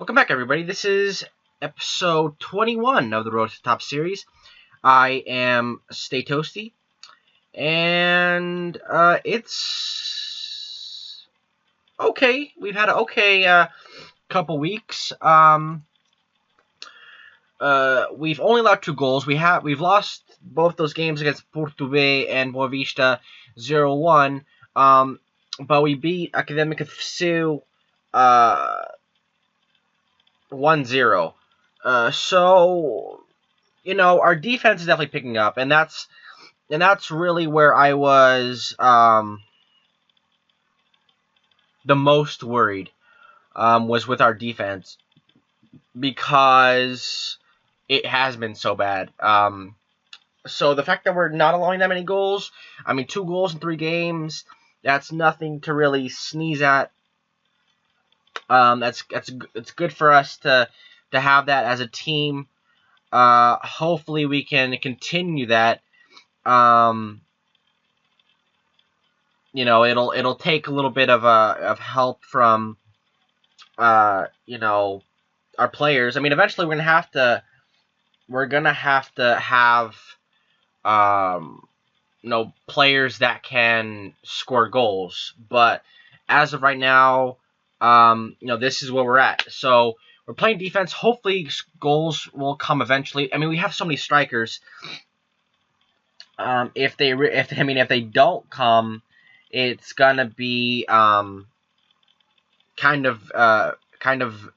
Welcome back, everybody. This is episode 21 of the Road to the Top series. I am Stay Toasty, and it's okay. We've had an okay couple weeks. We've only allowed 2 goals. We've lost both those games against Porto Bay and Boavista 0-1. But we beat Académica de Viseu 1-0. So our defense is definitely picking up, and that's really where I was the most worried, was with our defense, because it has been so bad. So the fact that we're not allowing that many goals, 2 goals in 3 games, that's nothing to really sneeze at. It's good for us to have that as a team. Hopefully we can continue that. It'll take a little bit of help from our players. Eventually we're gonna have to have players that can score goals. But as of right now, this is where we're at. So we're playing defense. Hopefully goals will come eventually. We have so many strikers. If they don't come, it's gonna be kind of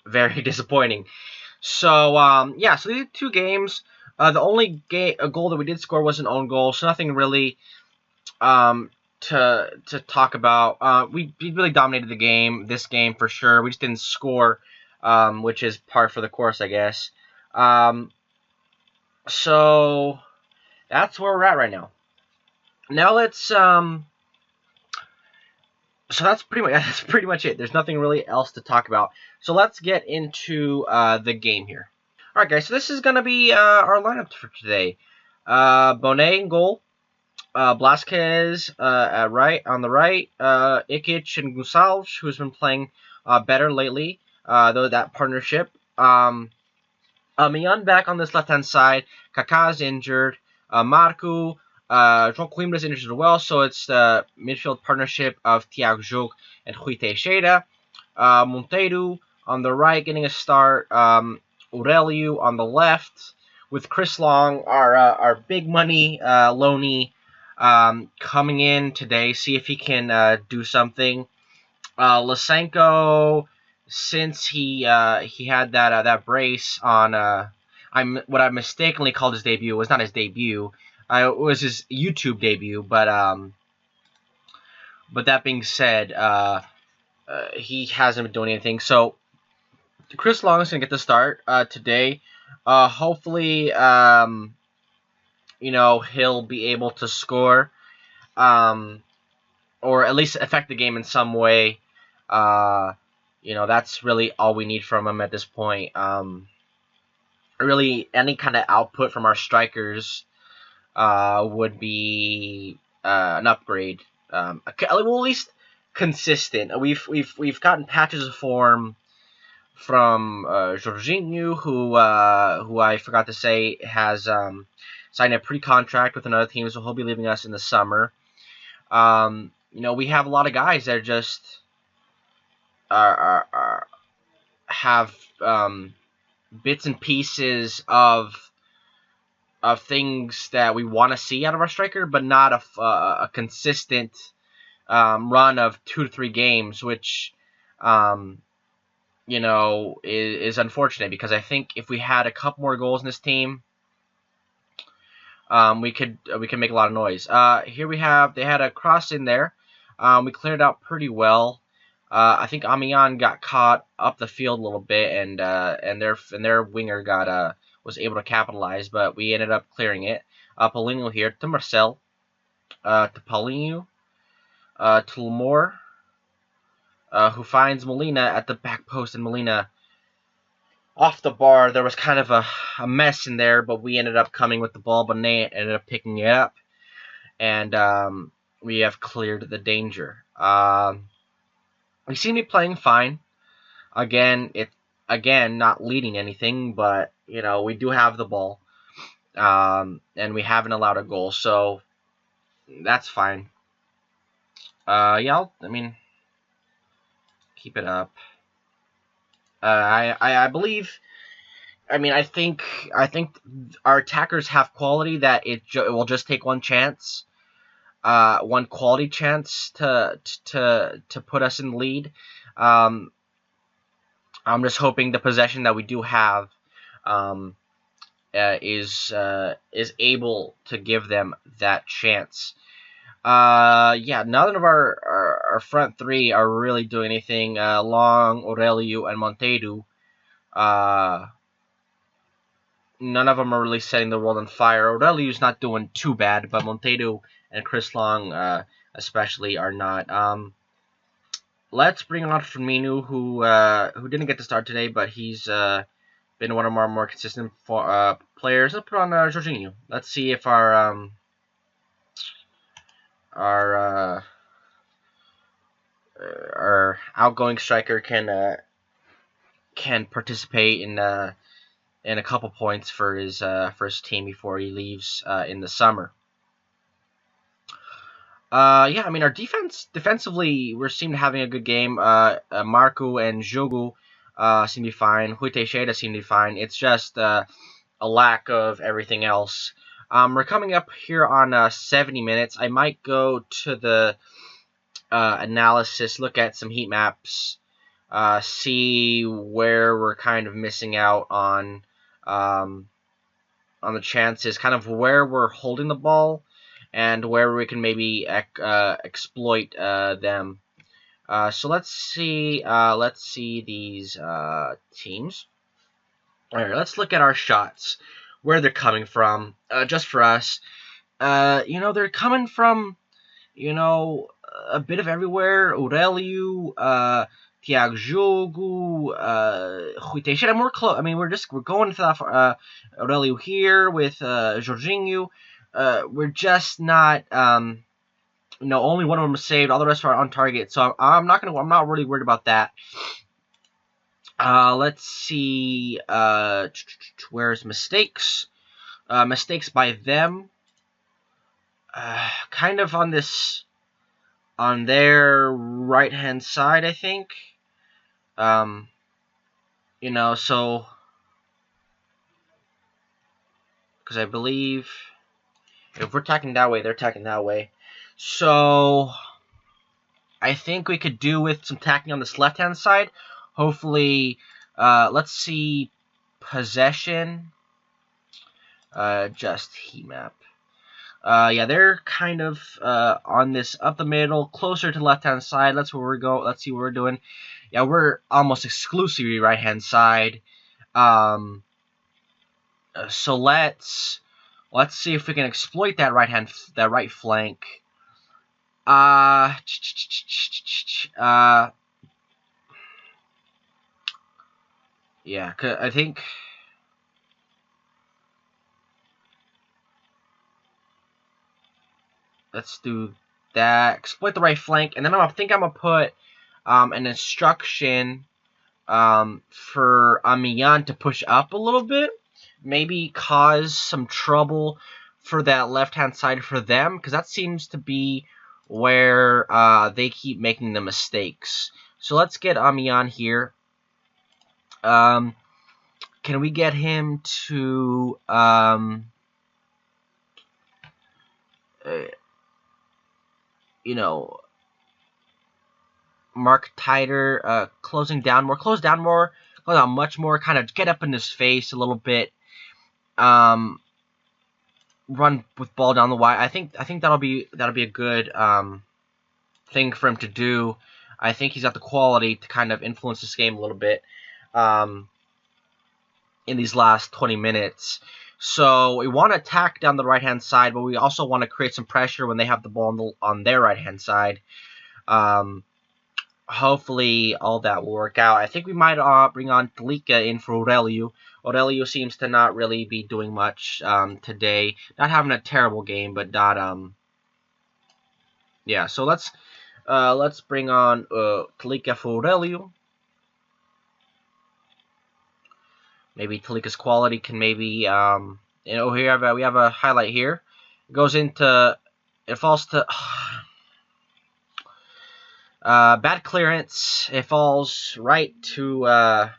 very disappointing. So so these 2 games. The only goal that we did score was an own goal, so nothing really to talk about. We really dominated this game for sure. We just didn't score, which is par for the course, I guess. So that's where we're at right now. Now let's so that's pretty much it. There's nothing really else to talk about. So let's get into the game here. All right, guys. So this is gonna be our lineup for today. Bonet in goal. Blasquez on the right, Ikic and Gonçalves, who's been playing better lately, though that partnership. Mian back on this left-hand side. Kaká's injured. Marco, João Coimbra is injured as well, so it's the midfield partnership of Thiago Jogo and Rui Teixeira. Monteiro on the right getting a start. Aurelio on the left, with Chris Long, our big money loanee, coming in today, see if he can do something. Lysenko, since he had that brace on, what I mistakenly called his debut. It was not his debut. It was his YouTube debut. But that being said, he hasn't been doing anything. So Chris Long is gonna get the start today. Hopefully, he'll be able to score, or at least affect the game in some way. That's really all we need from him at this point. Really, any kind of output from our strikers would be an upgrade. Well, at least consistent. We've gotten patches of form from Jorginho, who I forgot to say has signed a pre-contract with another team, so he'll be leaving us in the summer. We have a lot of guys that are just have bits and pieces of things that we want to see out of our striker, but not a consistent run of 2 to 3 games, which is unfortunate, because I think if we had a couple more goals in this team, we could make a lot of noise. Here they had a cross in there. We cleared it out pretty well. I think Amian got caught up the field a little bit, and their winger was able to capitalize, but we ended up clearing it. Paulinho here to Marcel, to Paulinho, to Lamore, who finds Molina at the back post, and Molina off the bar. There was kind of a mess in there, but we ended up coming with the ball. Bonet ended up picking it up, and we have cleared the danger. We seem to be playing fine. Again, again, not leading anything, but you know, we do have the ball, and we haven't allowed a goal, so that's fine. Yeah, I mean, keep it up. I believe. I mean, I think our attackers have quality that it will just take one chance, one quality chance to put us in the lead. Um, I'm just hoping the possession that we do have um, is able to give them that chance. Yeah, none of our front three are really doing anything. Long, Aurelio, and Monteiro. Uh, None of them are really setting the world on fire. Aurelio's not doing too bad, but Monteiro and Chris Long, especially, are not. Let's bring on Firmino, who didn't get to start today, but he's been one of our more consistent players. Let's put on Jorginho. Let's see if our our outgoing striker can participate in a couple points for his team before he leaves in the summer. Yeah, I mean our defensively we seem to having a good game. Marco and Jogo seem to be fine. Rui Teixeira seem to be fine. It's just a lack of everything else. We're coming up here on 70 minutes. I might go to the analysis, look at some heat maps, see where we're kind of missing out on the chances, kind of where we're holding the ball, and where we can maybe exploit them. So let's see. Let's see these teams. All right, let's look at our shots, where they're coming from. Just for us, you know, they're coming from, you know, a bit of everywhere. Aurelio, Thiago Jogo, Rui Teixeira. More close. I mean, we're going to that. Aurelio here with Jorginho. We're just not. No, only one of them is saved. All the rest are on target. So I'm not really worried about that. Let's see. Where's mistakes? Mistakes by them. Kind of on their right hand side, I think. You know, so because I believe if we're attacking that way, they're attacking that way. So I think we could do with some tacking on this left hand side. Hopefully, let's see possession. Just heat map. Yeah, they're kind of on this up the middle, closer to the left hand side. That's where we're going. Let's see what we're doing. Yeah, we're almost exclusively right hand side. So let's see if we can exploit that right flank. Yeah, I think. Let's do that. Exploit the right flank, and then I think I'm gonna put an instruction for Amiyan to push up a little bit, maybe cause some trouble for that left-hand side for them, because that seems to be where they keep making the mistakes. So let's get Amiyan here. Can we get him to you know, mark tighter, close down more, close down much more, kind of get up in his face a little bit, run with ball down the wide. I think that'll be a good thing for him to do. I think he's got the quality to kind of influence this game a little bit in these last 20 minutes. So we want to attack down the right-hand side, but we also want to create some pressure when they have the ball on their right-hand side. Hopefully all that will work out. I think we might bring on Talika in for Aurelio. Aurelio seems to not really be doing much today. Not having a terrible game, but not yeah. So let's bring on Talika for Aurelio. Maybe Talika's quality can maybe here we have a highlight here. It goes into, it falls to bad clearance. It falls right to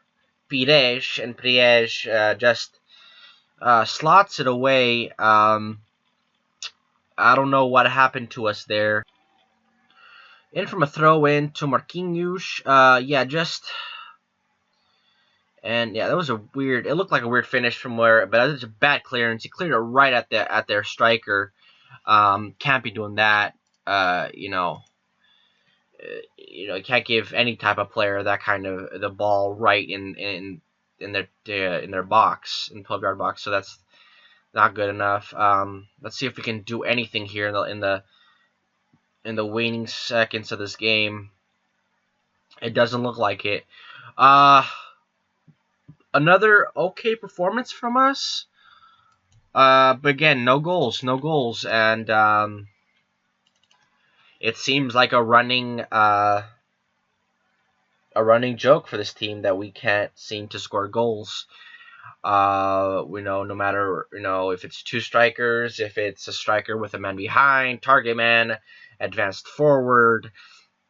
Pires, and Pires just slots it away. I don't know what happened to us there. In from a throw in to Marquinhos. Yeah, that was a weird. It looked like a weird finish from where, but it was a bad clearance. He cleared it right at their striker. Can't be doing that. You can't give any type of player that kind of the ball right in their box, in 12-yard box. So that's not good enough. Let's see if we can do anything here in the waning seconds of this game. It doesn't look like it. Another okay performance from us. But again, no goals, and it seems like a running joke for this team that we can't seem to score goals. No matter if it's two strikers, if it's a striker with a man behind, target man, advanced forward,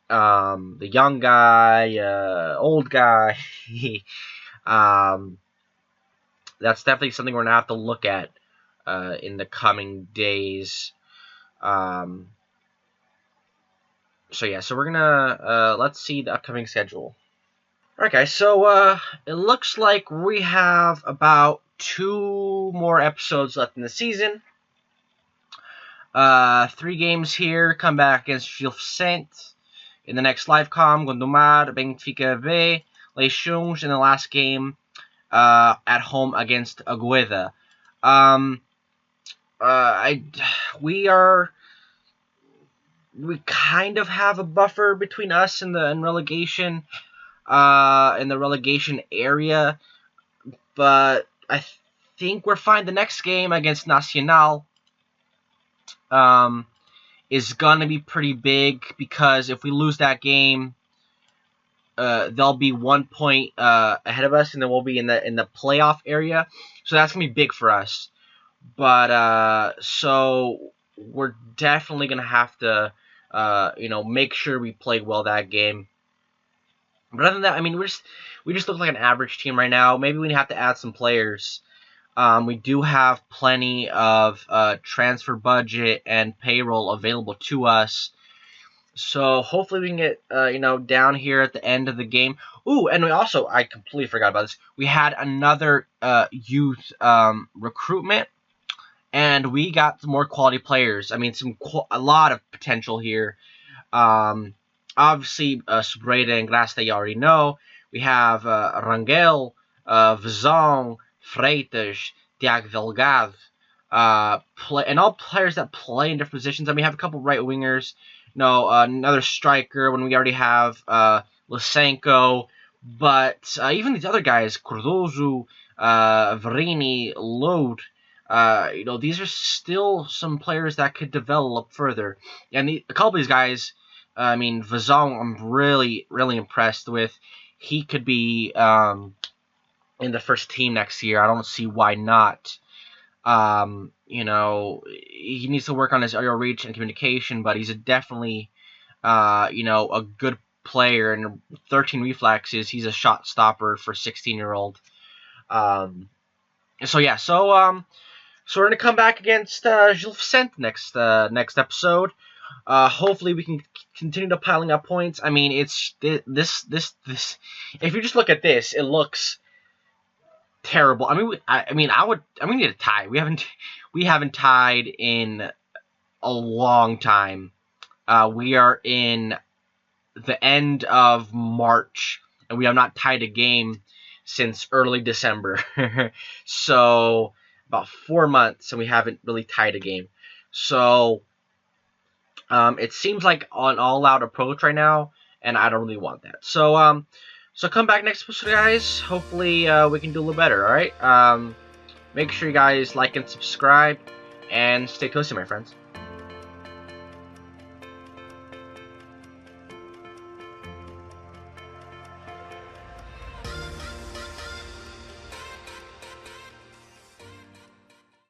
the young guy, old guy. That's definitely something we're gonna have to look at in the coming days. So we're gonna let's see the upcoming schedule. Alright guys, so it looks like we have about 2 more episodes left in the season. 3 games here. Come back against Gil Vicente. In the next live com, Gondomar, Benfica V, Leixões, in the last game at home against Agueda. We kind of have a buffer between us and relegation, in the relegation area, but I think we're fine. The next game against Nacional is gonna be pretty big, because if we lose that game, they'll be 1 point ahead of us, and then we'll be in the playoff area. So that's gonna be big for us. But so we're definitely gonna have to make sure we played well that game. But other than that, I mean, we just look like an average team right now. Maybe we have to add some players. We do have plenty of transfer budget and payroll available to us. So hopefully we can get down here at the end of the game. Ooh, and I completely forgot about this. We had another youth recruitment, and we got some more quality players. I mean, a lot of potential here. Obviously, Subreda and Grasta, you already know. We have Rangel, Vizon, Freitas, Diag Delgado, and all players that play in different positions. I mean, we have a couple right wingers. Another striker when we already have Lysenko. But even these other guys, Cardozo, Verini, Lode, these are still some players that could develop further. And a couple of these guys, I mean, Vizon, I'm really, really impressed with. He could be in the first team next year. I don't see why not. He needs to work on his aerial reach and communication, but he's definitely, a good player. And 13 reflexes. He's a shot stopper for 16-year-old. So we're gonna come back against Gil Vicente next episode. Hopefully we can continue to piling up points. I mean, it's this. If you just look at this, it looks terrible. I mean, we need a tie. We haven't tied in a long time. We are in the end of March, and we have not tied a game since early December. So about 4 months, and we haven't really tied a game. So it seems like an all-out approach right now, and I don't really want that. So come back next episode, guys. Hopefully we can do a little better, alright? Make sure you guys like and subscribe, and stay toasty, my friends.